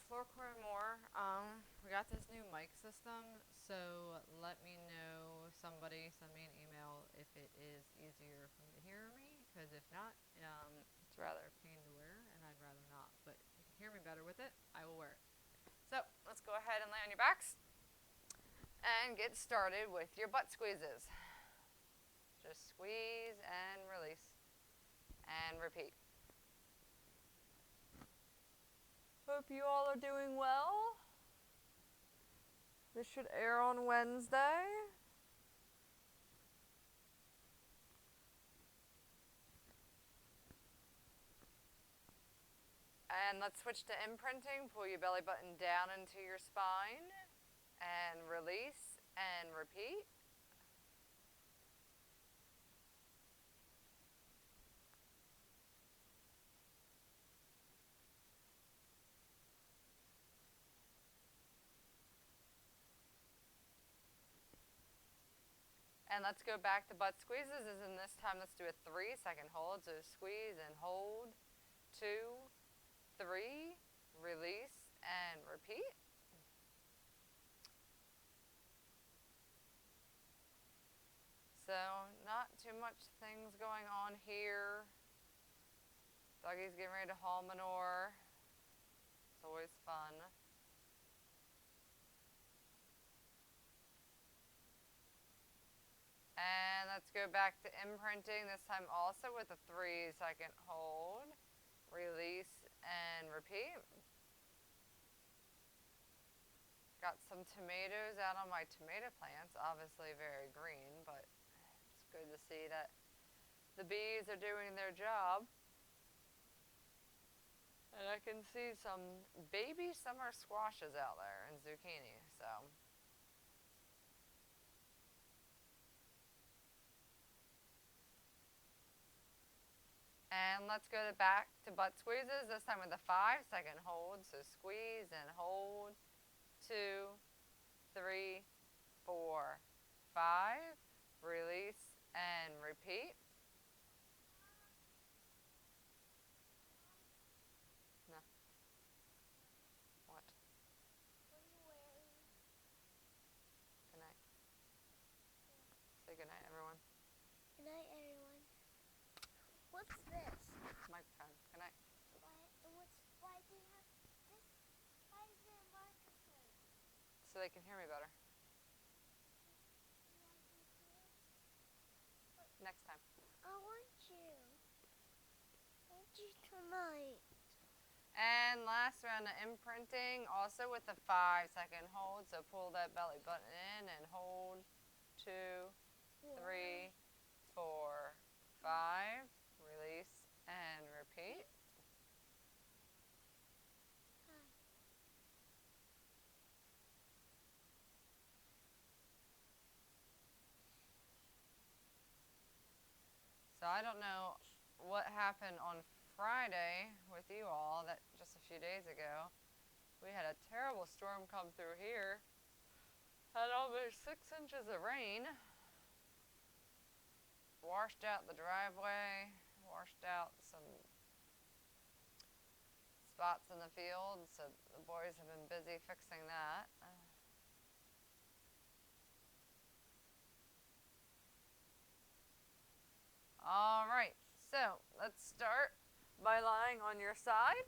Floorcore and More. We got this new mic system, so let me know. Somebody send me an email if it is easier for you to hear me, because if not, it's rather a pain to wear, and I'd rather not. But if you can hear me better with it, I will wear it. So let's go ahead and lay on your backs and get started with your butt squeezes. Just squeeze and release and repeat. Hope you all are doing well. This should air on Wednesday. And let's switch to imprinting. Pull your belly button down into your spine and release and repeat. And let's go back to butt squeezes. As in this time, let's do a 3-second hold. So squeeze and hold. 2, 3, release and repeat. So not too much things going on here. Dougie's getting ready to haul manure. It's always fun. And let's go back to imprinting, this time also with a 3-second hold. Release and repeat. Got some tomatoes out on my tomato plants, obviously very green, but it's good to see that the bees are doing their job. And I can see some baby summer squashes out there and zucchini, so. And let's go back to butt squeezes, this time with a 5-second hold. So squeeze and hold. 2, 3, 4, 5. Release and repeat. No. What? What are you wearing? Good night. Say good night, everyone. Good night, everyone. What's this? Microphone. Good night. Why do you have this? Why is there a microphone? So they can hear me better. Next time. I want you. I want you tonight. And last round of imprinting, also with a 5-second hold. So pull that belly button in and hold. 2, 3, 4, 5. Release and repeat. So I don't know what happened on Friday with you all, that just a few days ago. We had a terrible storm come through here. Had almost 6 inches of rain. Washed out the driveway, washed out some spots in the field, so the boys have been busy fixing that. All right, so let's start by lying on your side.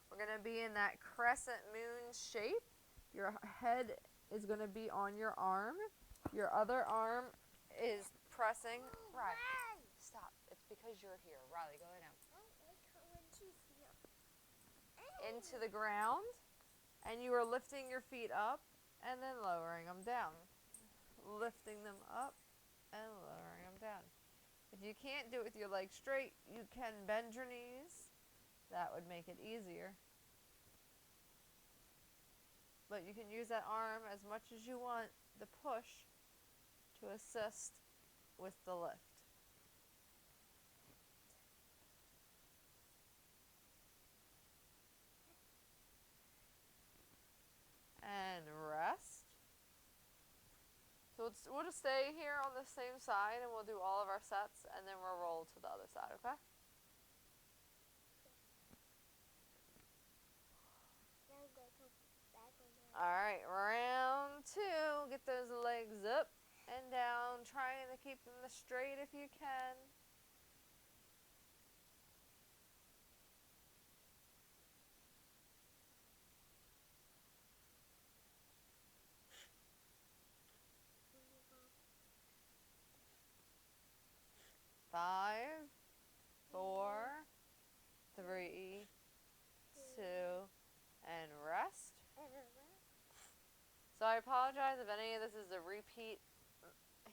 We're going to be in that crescent moon shape. Your head is going to be on your arm. Your other arm is pressing. Riley, stop. It's because you're here. Riley, go lay down. I don't like her when she's here. Into the ground, and you are lifting your feet up and then lowering them down. Lifting them up and lowering them down. If you can't do it with your legs straight, you can bend your knees. That would make it easier. But you can use that arm as much as you want, the push, to assist with the lift. And rest. So we'll just stay here on the same side and we'll do all of our sets and then we'll roll to the other side, okay? Alright, round 2. Get those legs up and down, trying to keep them as straight if you can. Five, 4, 3, 2, and rest. So I apologize if any of this is a repeat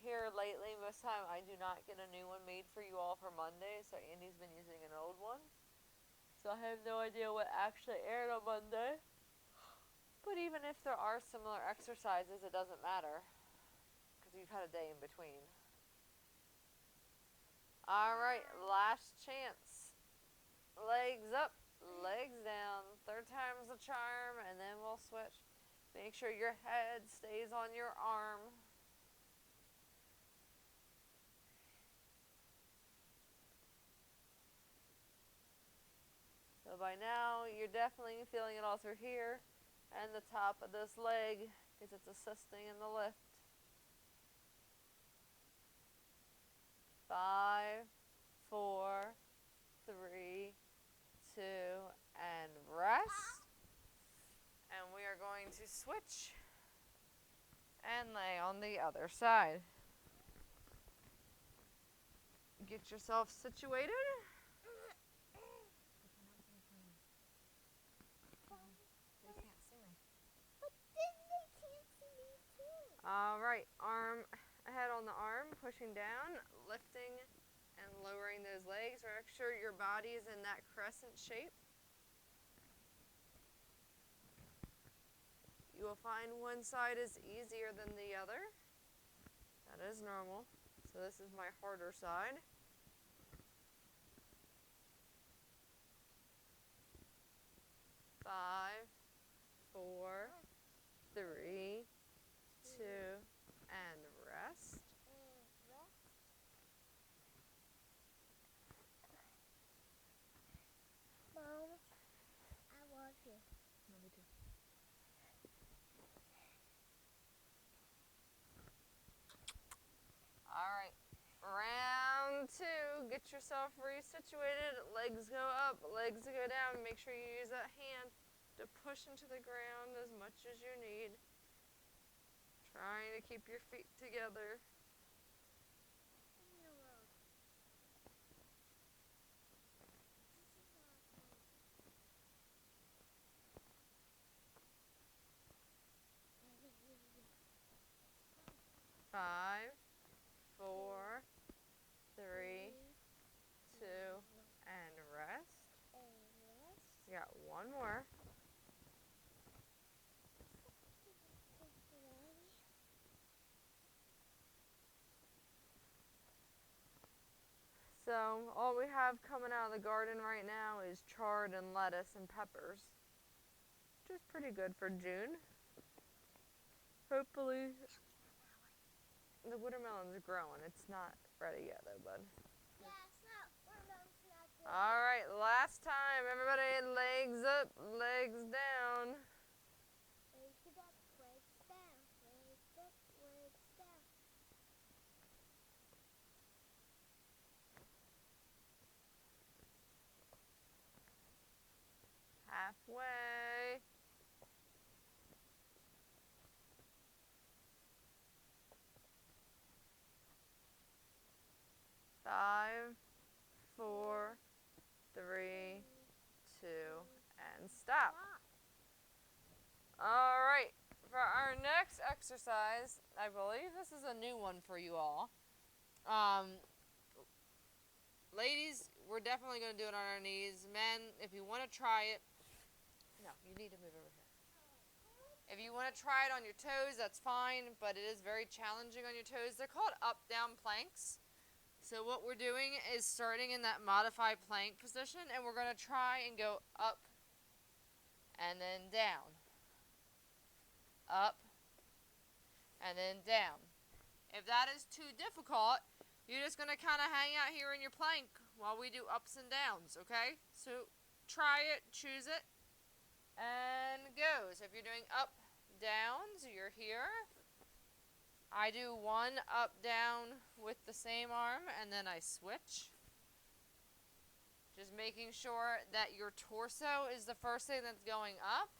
here lately. Most time I do not get a new one made for you all for Monday, so Andy's been using an old one. So I have no idea what actually aired on Monday. But even if there are similar exercises, it doesn't matter, because you've had a day in between. Alright, last chance. Legs up, legs down. Third time's the charm, and then we'll switch. Make sure your head stays on your arm. So by now, you're definitely feeling it all through here and the top of this leg, because it's assisting in the lift. 5, 4, 3, 2, and rest. And we are going to switch and lay on the other side. Get yourself situated. Alright, arm ahead on the arm, pushing down, lifting and lowering those legs. Make sure your body is in that crescent shape. You will find one side is easier than the other. That is normal. So this is my harder side. Five, 4, 3, 2, and rest. Mom, I love you. Love you too. Alright, round 2. Get yourself resituated. Legs go up, legs go down. Make sure you use that hand to push into the ground as much as you need. Trying to keep your feet together. Five, 4, 3, 2, and rest. You got one more. So all we have coming out of the garden right now is chard and lettuce and peppers, which is pretty good for June. Hopefully the watermelon's growing. It's not ready yet though, bud. Yeah, it's not. Watermelon's not good. Alright, last time. Everybody legs up, legs down. Legs up, legs down. Legs up, legs down. Halfway. Five, 4, 3, 2, and stop. Alright, for our next exercise, I believe this is a new one for you all. Ladies, we're definitely going to do it on our knees. Men, if you want to try it, no, you need to move over here. If you want to try it on your toes, that's fine, but it is very challenging on your toes. They're called up-down planks. So what we're doing is starting in that modified plank position, and we're going to try and go up and then down. Up and then down. If that is too difficult, you're just going to kind of hang out here in your plank while we do ups and downs, okay? So try it, choose it, and go. So if you're doing up, down, so you're here. I do one up down with the same arm and then I switch. Just making sure that your torso is the first thing that's going up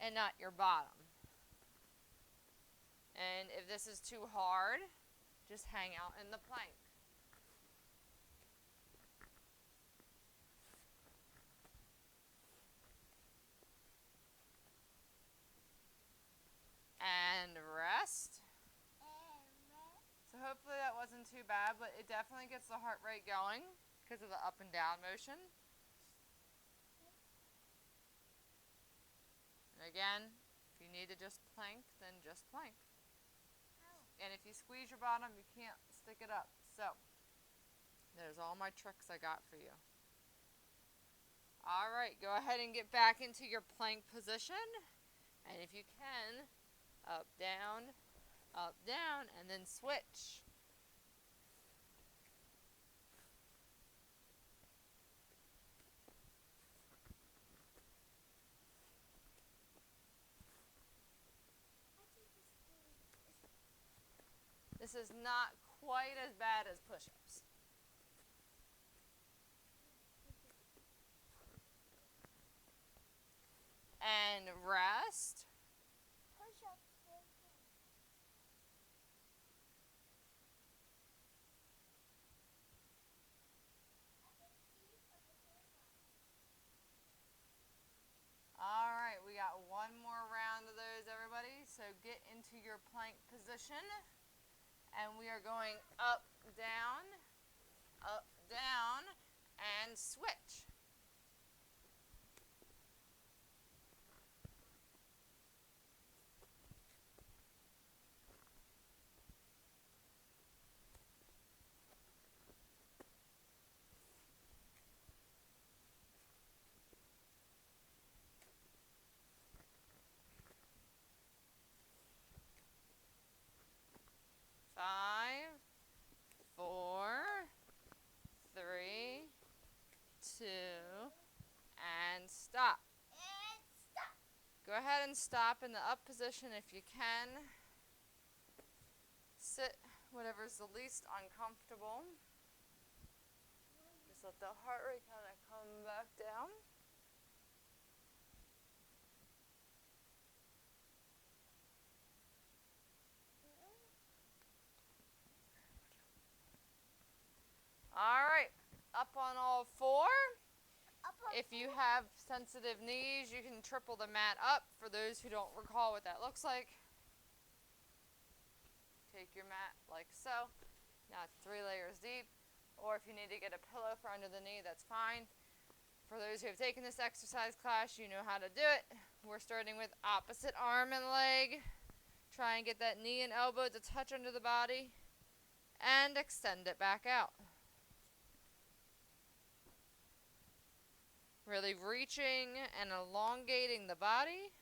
and not your bottom. And if this is too hard, just hang out in the plank. And rest. So hopefully that wasn't too bad, but it definitely gets the heart rate going because of the up and down motion. And again, if you need to just plank, then just plank. And if you squeeze your bottom, you can't stick it up. So, there's all my tricks I got for you. Alright, go ahead and get back into your plank position. And if you can, up, down, and then switch. This is not quite as bad as push-ups. And rest. Alright, we got one more round of those, everybody. So get into your plank position. And we are going up, down, and switch. Five, 4, 3, 2, and stop. Go ahead and stop in the up position if you can. Sit whatever's the least uncomfortable. Just let the heart rate kind of come back down. Alright, up on all 4. If you have sensitive knees, you can triple the mat up. For those who don't recall what that looks like, take your mat like so. Now it's 3 layers deep. Or if you need to get a pillow for under the knee, that's fine. For those who have taken this exercise class, you know how to do it. We're starting with opposite arm and leg. Try and get that knee and elbow to touch under the body. And extend it back out. Really reaching and elongating the body.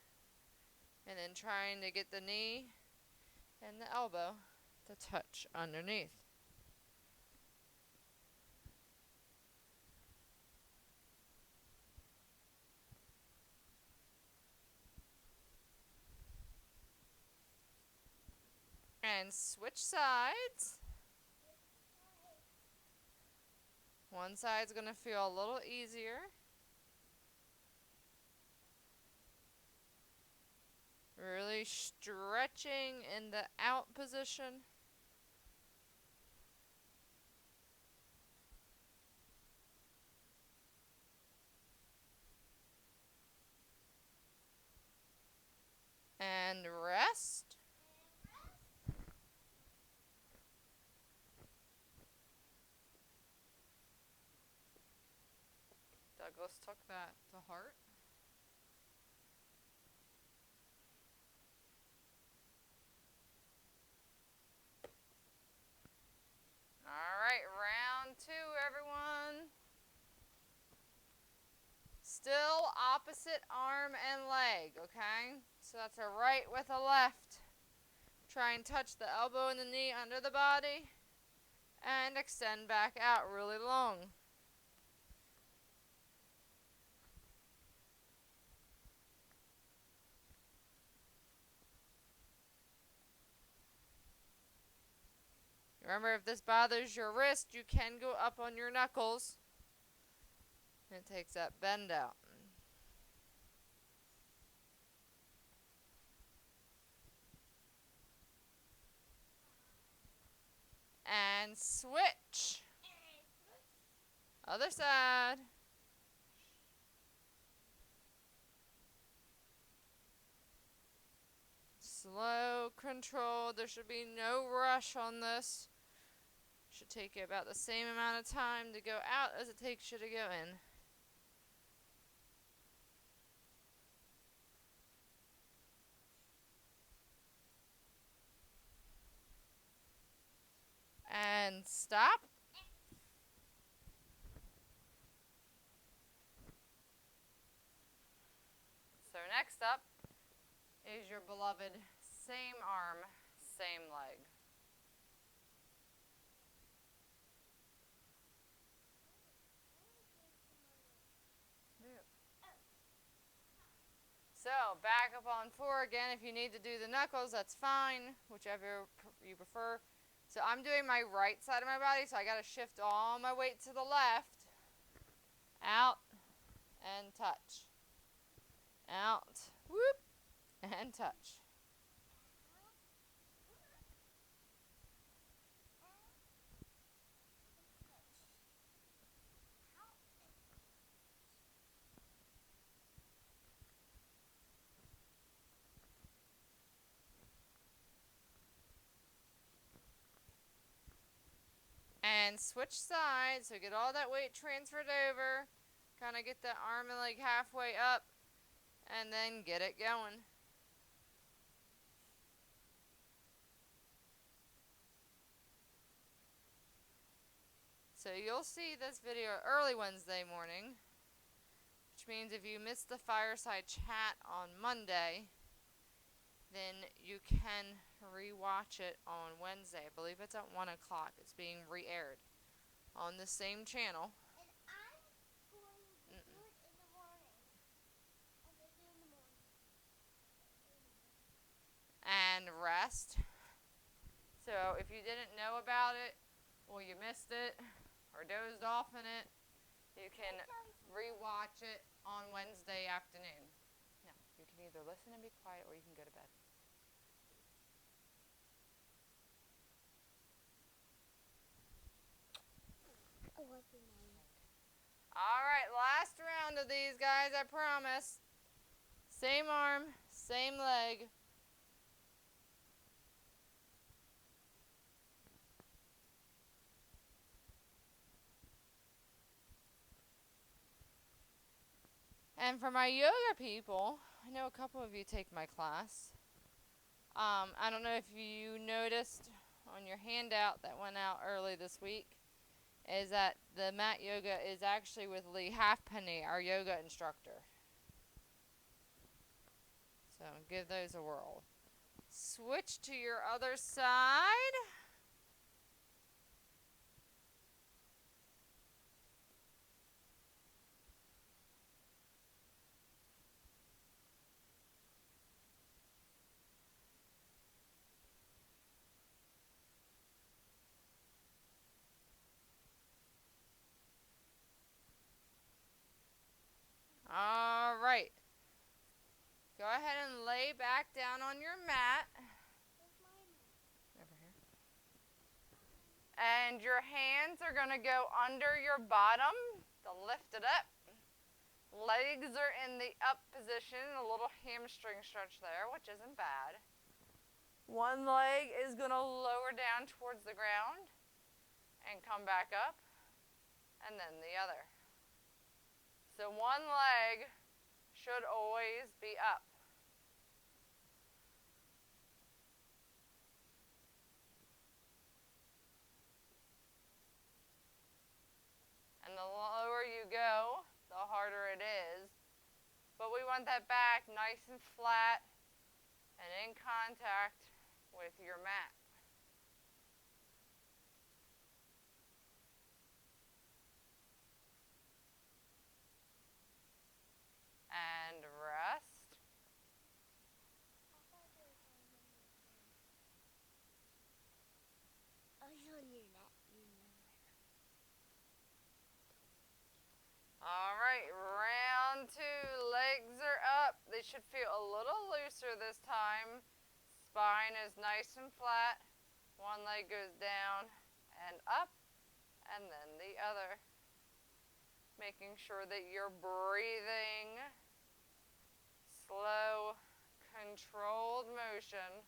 And then trying to get the knee and the elbow to touch underneath. And switch sides. One side's going to feel a little easier. Really stretching in the out position. And rest. Douglas took that to heart. Alright, round 2, everyone. Still opposite arm and leg, okay? So that's a right with a left. Try and touch the elbow and the knee under the body. And extend back out really long. Remember, if this bothers your wrist, you can go up on your knuckles. It takes that bend out. And switch. Other side. Slow control. There should be no rush on this. Should take you about the same amount of time to go out as it takes you to go in. And stop. So next up is your beloved same arm, same leg. So back up on 4 again. If you need to do the knuckles, that's fine, whichever you prefer. So I'm doing my right side of my body, so I got to shift all my weight to the left. Out and touch. Out, whoop, and touch. And switch sides, so get all that weight transferred over. Kind of get that arm and leg halfway up, and then get it going. So you'll see this video early Wednesday morning, which means if you missed the fireside chat on Monday, then you can re-watch it on Wednesday. I believe it's at 1 o'clock. It's being re-aired on the same channel. And I'm going to do it in the morning. As I do in the morning. And rest. So if you didn't know about it, or you missed it, or dozed off in it, you can re-watch it on Wednesday afternoon. Now, you can either listen and be quiet, or you can go to bed. Alright, last round of these guys, I promise. Same arm, same leg. And for my yoga people, I know a couple of you take my class. I don't know if you noticed on your handout that went out early this week, is that the mat yoga is actually with Lee Halfpenny, our yoga instructor. So give those a whirl. Switch to your other side. Alright. Go ahead and lay back down on your mat. Over here. And your hands are going to go under your bottom to lift it up. Legs are in the up position, a little hamstring stretch there, which isn't bad. One leg is going to lower down towards the ground and come back up, and then the other. So one leg should always be up. And the lower you go, the harder it is. But we want that back nice and flat and in contact with your mat. And rest. It should feel a little looser this time. Spine is nice and flat. One leg goes down and up, and then the other. Making sure that you're breathing slow, controlled motion.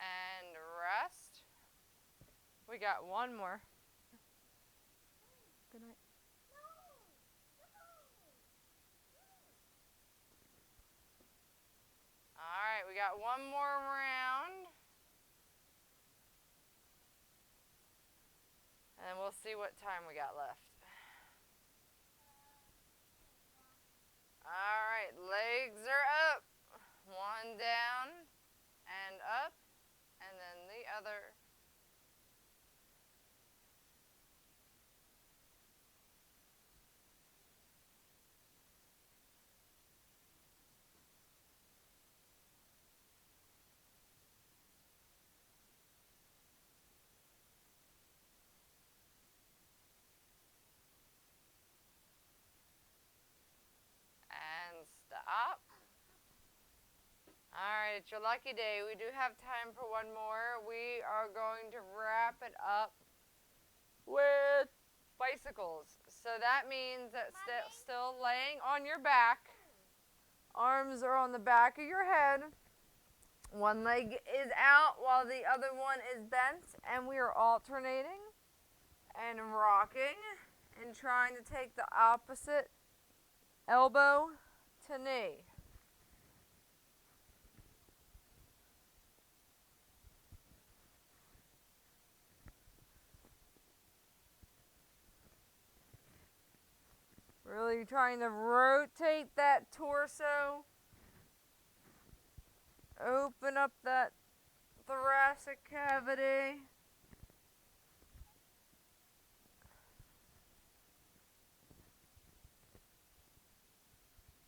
And rest. We got one more. Good night. All right, we got one more round. And we'll see what time we got left. All right, legs are up. One down and up, and then the other. And stop. All right, it's your lucky day. We do have time for one more. We are going to wrap it up with bicycles. So that means that still laying on your back. Arms are on the back of your head. One leg is out while the other one is bent, and we are alternating and rocking and trying to take the opposite elbow to knee. Really trying to rotate that torso. Open up that thoracic cavity.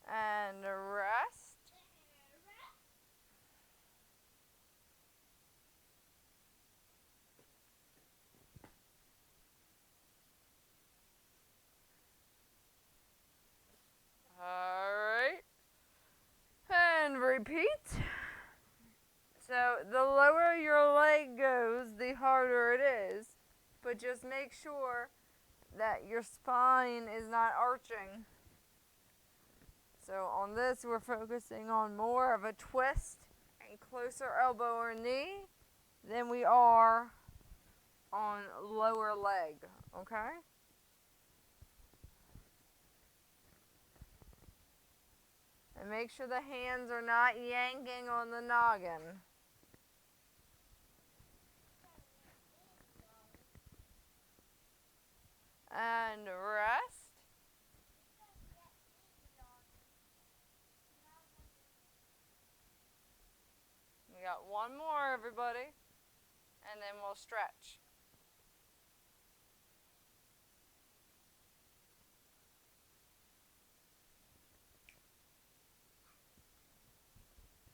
And rest. Alright. And repeat. So the lower your leg goes, the harder it is. But just make sure that your spine is not arching. So on this, we're focusing on more of a twist and closer elbow or knee than we are on lower leg, okay? And make sure the hands are not yanking on the noggin. And rest. We got one more, everybody. And then we'll stretch.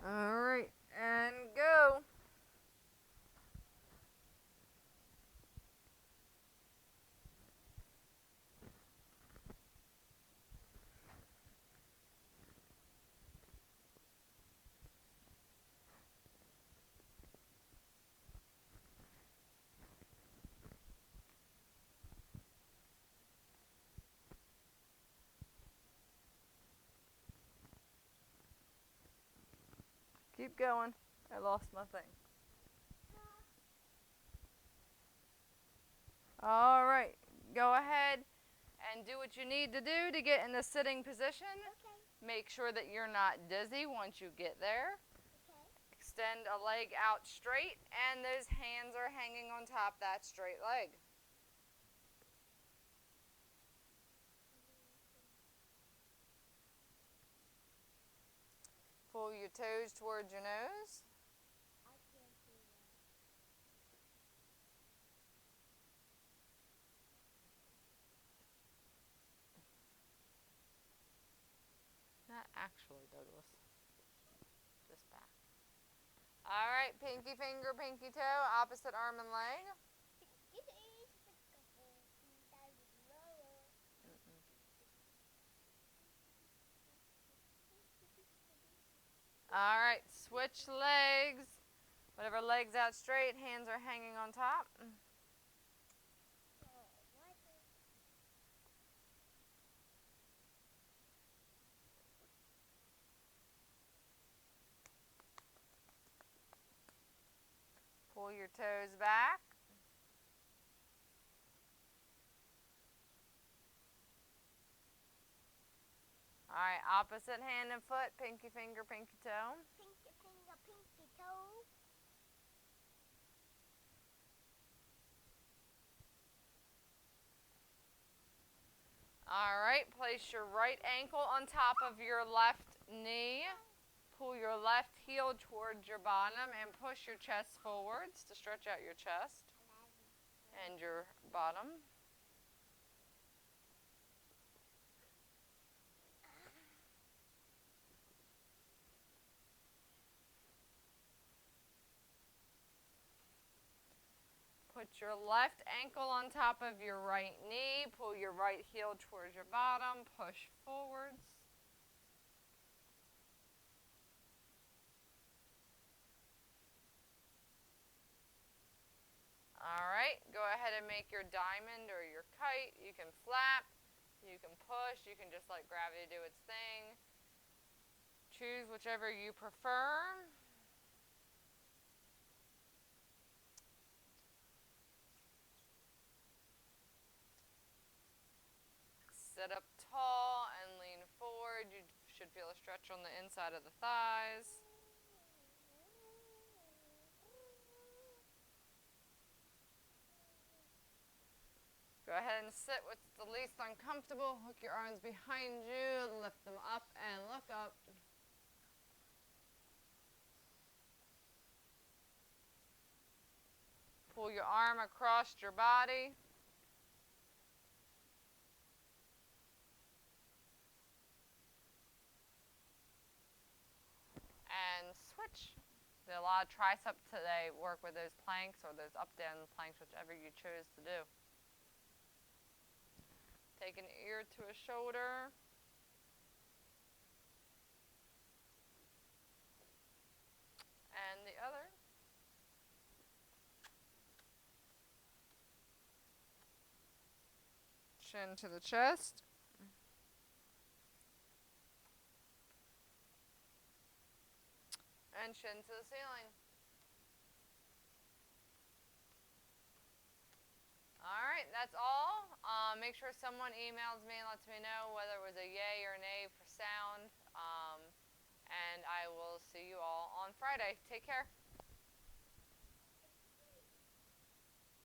All right, and go. Keep going. I lost my thing. All right, go ahead and do what you need to do to get in the sitting position. Okay. Make sure that you're not dizzy once you get there. Okay. Extend a leg out straight, and those hands are hanging on top that straight leg. Pull your toes towards your nose. I can't do that. actually, Douglas. Just back. All right, pinky finger, pinky toe, opposite arm and leg. Mm-mm. All right, switch legs. Whatever legs out straight, hands are hanging on top. Pull your toes back. All right, opposite hand and foot, pinky finger, pinky toe. Pinky finger, pinky toe. All right, place your right ankle on top of your left knee. Pull your left heel towards your bottom and push your chest forwards to stretch out your chest and your bottom. Put your left ankle on top of your right knee. Pull your right heel towards your bottom. Push forwards. All right, go ahead and make your diamond or your kite. You can flap, you can push, you can just let gravity do its thing. Choose whichever you prefer. Sit up tall and lean forward. You should feel a stretch on the inside of the thighs. Go ahead and sit what's the least uncomfortable. Hook your arms behind you, lift them up and look up. Pull your arm across your body. And switch. Did a lot of tricep today. Work with those planks or those up down planks, whichever you choose to do. Take an ear to a shoulder. And the other. Chin to the chest. And chin to the ceiling. Alright, that's all. Make sure someone emails me and lets me know whether it was a yay or nay for sound. And I will see you all on Friday. Take care.